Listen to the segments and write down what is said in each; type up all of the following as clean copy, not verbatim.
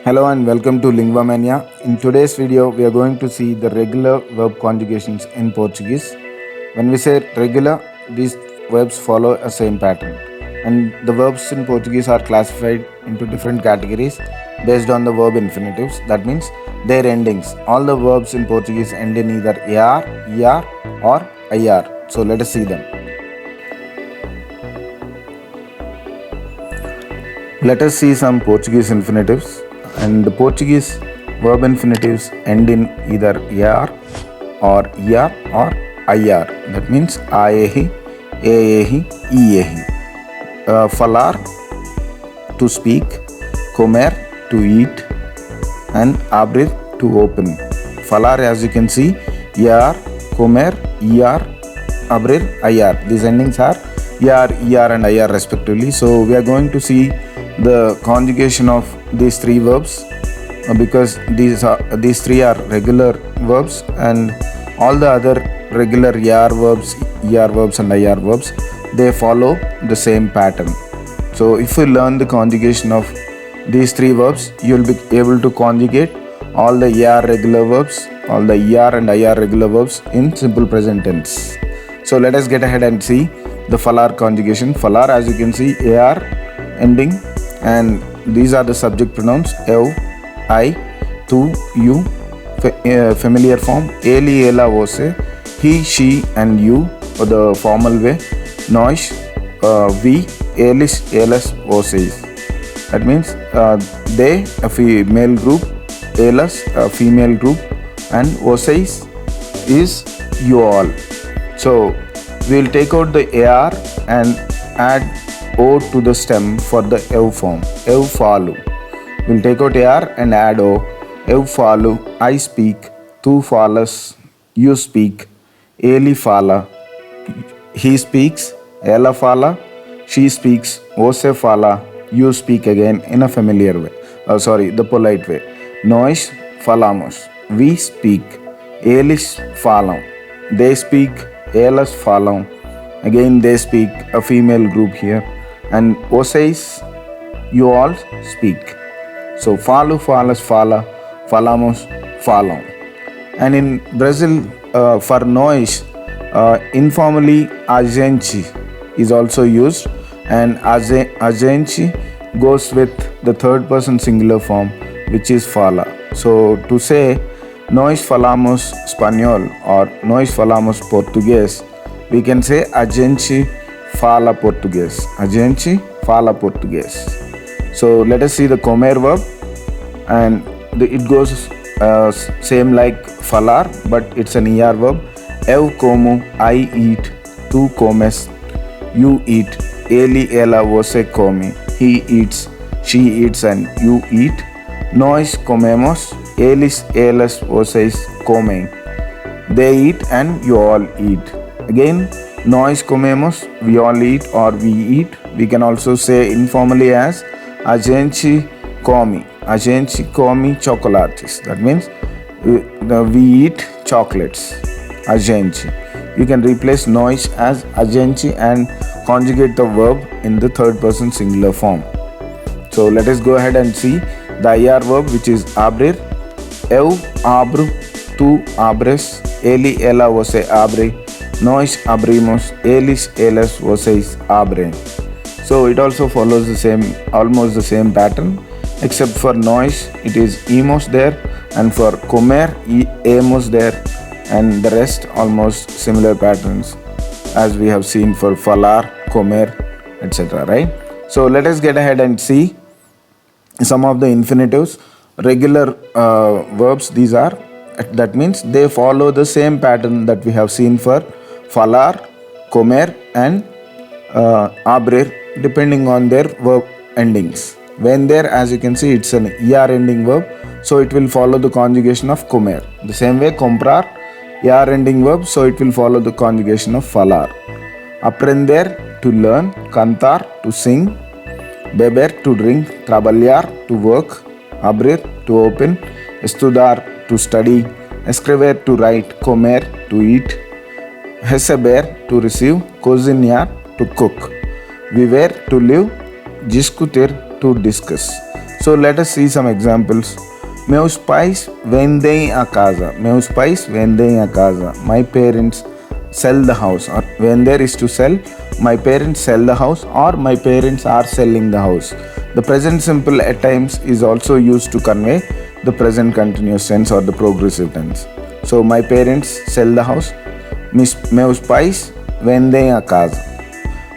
Hello and welcome to Lingua Mania. In today's video, we are going to see the regular verb conjugations in Portuguese. When we say regular, these verbs follow a same pattern. And the verbs in Portuguese are classified into different categories based on the verb infinitives. That means their endings. All the verbs in Portuguese end in either AR, ER or IR. So let us see them. Let us see some Portuguese infinitives. And the Portuguese verb infinitives end in either AR or ER or IR. That means AEhi, AEhi, EEhi. Falar, to speak, comer, to eat, and abrir, to open. Falar, as you can see, ER, comer, ER, abrir, IR. These endings are ER, ER, and IR respectively. So we are going to see the conjugation of these three verbs because these three are regular verbs, and all the other regular ER verbs, and IR verbs, they follow the same pattern. So if you learn the conjugation of these three verbs, you will be able to conjugate all the ER regular verbs, all the ER and IR regular verbs in simple present tense. So let us get ahead and see the falar conjugation. Falar, as you can see, AR ending, and these are the subject pronouns eu, I, tu, you, familiar form, ele, ela, você, he, she, and you, or the formal way, nós, we, eles, elas, vocês. That means they, a female group, elas, a female group, and vocês is you all. So we will take out the AR and add O to the stem for the eu form. Eu falo. We'll take out AR and add O. Eu falo. I speak. Tu falas. You speak. Ele fala. He speaks. Ela fala. She speaks. Você fala. You speak again in a familiar way. The polite way. Nós falamos. We speak. Eles falam. They speak. Elas falam. Again they speak. A female group here. And vocês, you all speak. So falo, falas, fala, falamos, falam. And in Brazil, for nós, informally a gente is also used, and a gente goes with the third person singular form, which is fala. So to say nós falamos espanhol or nós falamos português, we can say a gente fala português. A gente fala português. So let us see the comer verb, and it goes same like falar, but it's an ER verb. Eu como, I eat, tu comes, you eat, ele, ela, você come, he eats, she eats, and you eat. Nós comemos, eles, elas, vocês comem. They eat and you all eat. Again, nós comemos, we all eat or we eat. We can also say informally as a gente come. A gente come chocolates. That means we eat chocolates. A gente. You can replace nós as a gente and conjugate the verb in the third person singular form. So let us go ahead and see the IR verb, which is abrir. Eu abro, tu abres, ele, ela, você abre, nós abrimos, eles, elas, vocês abrem. So it also follows almost the same pattern, except for nós, it is imos there, and for comer, emos there, and the rest almost similar patterns as we have seen for falar, comer, etc. Right? So let us get ahead and see some of the infinitives. Regular verbs, these are, that means they follow the same pattern that we have seen for falar, comer, and abrir, depending on their verb endings. When there, as you can see, it's an ER ending verb, so it will follow the conjugation of comer. The same way, comprar, ER ending verb, so it will follow the conjugation of falar. Aprender, to learn. Cantar, to sing. Beber, to drink. Trabalhar, to work. Abrir, to open. Estudar, to study. Escrever, to write. Comer, to eat. Receber, to receive. Cozinhar, to cook. Viver, to live. Discutir, to discuss. So let us see some examples. Meus pais vendem a casa. Meus pais vendem a casa. My parents sell the house. Or vender is to sell. My parents sell the house, or my parents are selling the house. The present simple at times is also used to convey the present continuous tense or the progressive tense. So my parents sell the house. Meus pais vendem a casa.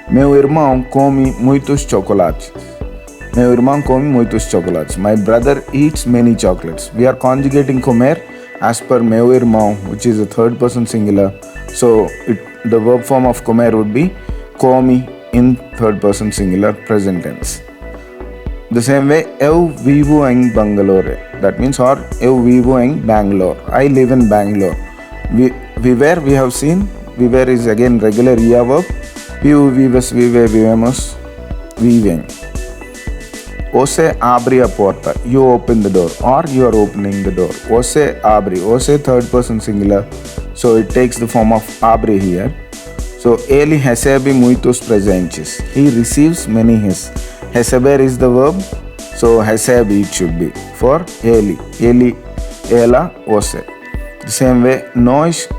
Meu irmão come muitos chocolates. Meu irmão come muitos chocolates. My brother eats many chocolates. We are conjugating comer as per meu irmão, which is a third person singular. So the verb form of comer would be come in third person singular present tense. The same way, eu vivo em Bangalore. That means, or eu vivo em Bangalore. I live in Bangalore. Viver, we have seen. Viver is again regular ia verb. Vivo, vives, vive, vivemos, vivem. Você abre a porta. You open the door, or you are opening the door. Você abre. Você third person singular. So it takes the form of abre here. So ele recebe muitos presentes. He receives many his. Receber is the verb. So recebe it should be for ele. Ele, ela, você. The same way, nós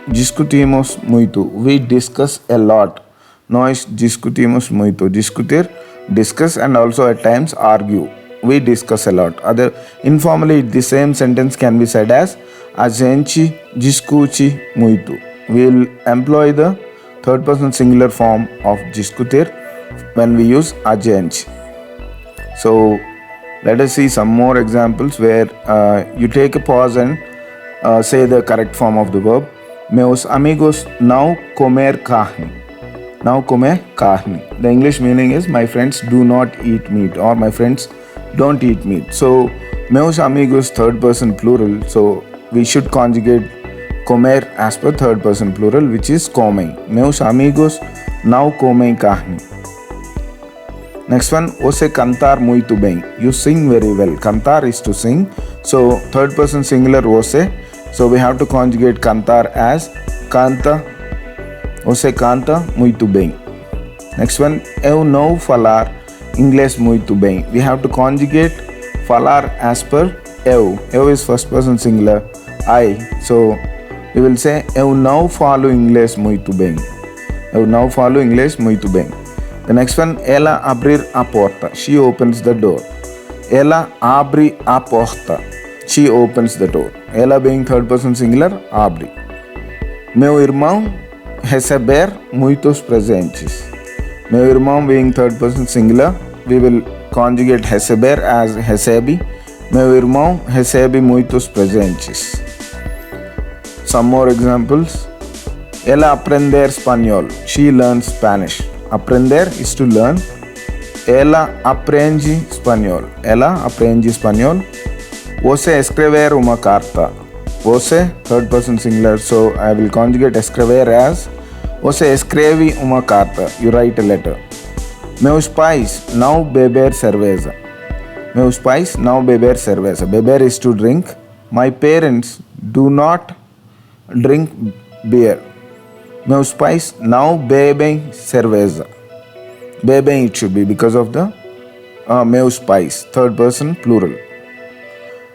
discutimos muito. We discuss a lot. Nós discutimos muito. Discutir, discuss, and also at times argue. We discuss a lot. Informally, the same sentence can be said as a gente discute muito. We'll employ the third person singular form of discutir when we use a gente. So let us see some more examples where you take a pause and say the correct form of the verb. Meus amigos não comer carne. Now comer carne. The English meaning is my friends do not eat meat, or my friends don't eat meat. So meus amigos third person plural. So we should conjugate comer as per third person plural, which is comem. Meus amigos não comem carne. Next one, você cantar muito bem. You sing very well. Cantar is to sing. So third person singular você. So we have to conjugate cantar as canta. Você canta muito bem. Next one, eu não falar inglês muito bem. We have to conjugate falar as per eu. Eu is first person singular. I. So we will say eu não falo inglês muito bem. Eu não falo inglês muito bem. The next one, ela abrir a porta. She opens the door. Ela abre a porta. She opens the door. Ela being third person singular, abre. Meu irmão receber muitos presentes. Meu irmão being third person singular, we will conjugate receber as recebe. Meu irmão recebe muitos presentes. Some more examples. Ela aprender espanhol. She learns Spanish. Aprender is to learn. Ela aprende espanhol. Ela aprende espanhol. Você escrever uma carta. Você, third person singular, so I will conjugate escrever as você escreve uma carta. You write a letter. Meus pais não beber cerveja. Meus pais não beber cerveja. Beber is to drink. My parents do not drink beer. Meus pais não bebem cerveja. Bebem it should be because of the meus pais, third person plural.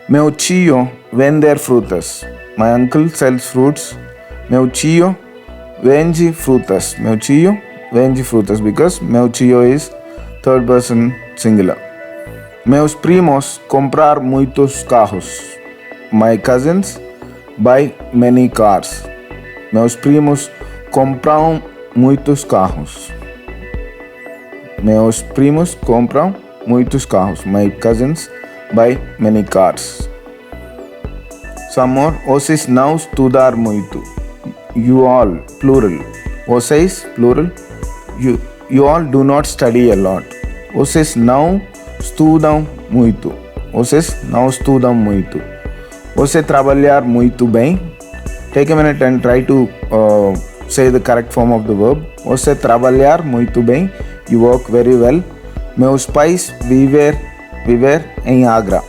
Meu tio vender frutas. My uncle sells fruits. Meu tio vende frutas. Meu tio vende frutas because meu tio is third person singular. Meus primos comprar muitos carros. My cousins buy many cars. Meus primos compram muitos carros. Meus primos compram muitos carros. My cousins buy many cars. Some more. Vocês não estudar muito. You all, plural. Vocês, plural. You all do not study a lot. Vocês não estudam muito. Vocês não estudam muito. Você trabalhar muito bem. Take a minute and try to say the correct form of the verb. Você trabalhar muito bem. You work very well. Meus pais viver em Agra.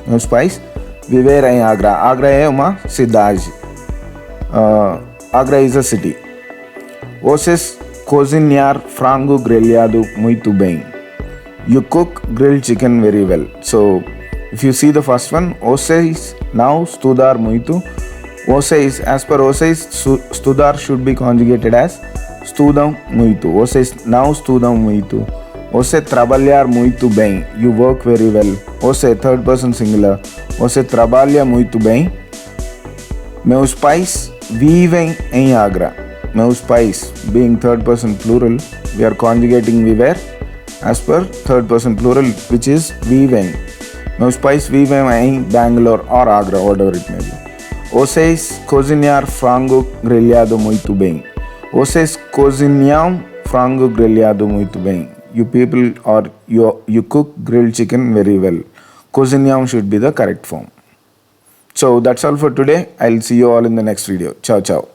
Meus pais viver em Agra. Agra é uma cidade. Agra is a city. Vocês cozinhar frango grelhado muito bem. You cook grilled chicken very well. So if you see the first one, vocês não estudar muito. Vocês, as per vocês, estudar should be conjugated as estudam muito. Vocês não estudam muito. Você trabalhar muito bem. You work very well. Você, third person singular. Você trabalha muito bem. Meus pais vivem em Agra. Meus pais, being third person plural, we are conjugating viver as per third person plural, which is vivem. Meus pais vivem em Bangalore or Agra, whatever it may be. Vocês cozinhar frango grelhado muito bem. Vocês cozinham frango grelhado muito bem. You people or you cook grilled chicken very well. Cozinham should be the correct form. So that's all for today. I'll see you all in the next video. Ciao, ciao.